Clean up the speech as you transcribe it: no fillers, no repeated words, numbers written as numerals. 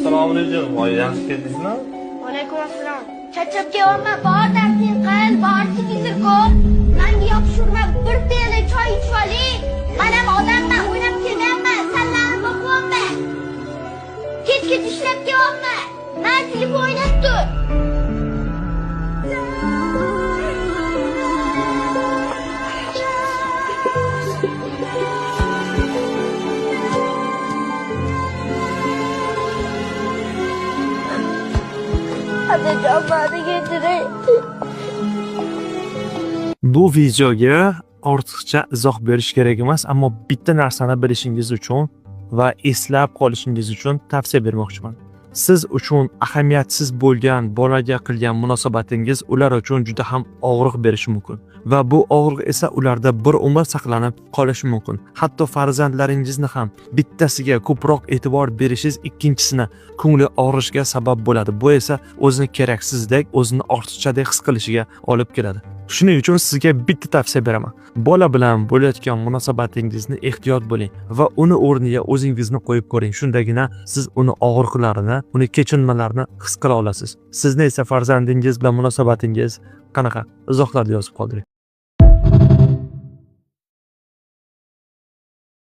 Assalomu alaykum. Voy, yaxshi keldingizmi? Alaykum assalom. Charchab kelyapman. Bor darsing qil, bor televizor ko'r. Menga yopishurma, bir piyola choy ichib oling. Men ham odamman, o'ynab kelmayapman. Sanlarni o'qiyapman. Kech ishlab kelyapman. Men telefon o'ynab tur. Adajon, meni kechirang. Bu videoga ortiqcha izoh berish kerak emas, ammo bitta narsani bilishingiz uchun va eslab qolishingiz uchun tavsiya bermoqchiman. Siz uchun ahamiyatsiz bo'lgan bolaga qilgan munosabatingiz ular uchun juda ham og'riq berishi mumkin va bu og'riq esa ularda bir umr saqlanib qolishi mumkin. Hatto farzandlaringizni ham bittasiga ko'proq e'tibor berishingiz ikkinchisini ko'ngli og'rishiga sabab bo'ladi. Bu esa o'zini keraksizdek, o'zini ortiqchadek his qilishiga olib keladi. Shuning uchun sizga bitta tavsiya beraman. Bola bilan bo'layotgan munosabatingizni ehtiyot bo'ling va uni o'rniga o'zingizni qo'yib ko'ring. Shundagina siz uni og'riqlarini, uni kechinmalarini his qila olasiz. Sizni esa farzandingiz bilan munosabatingiz qanaqa? Izohlarda yozib qoldiring.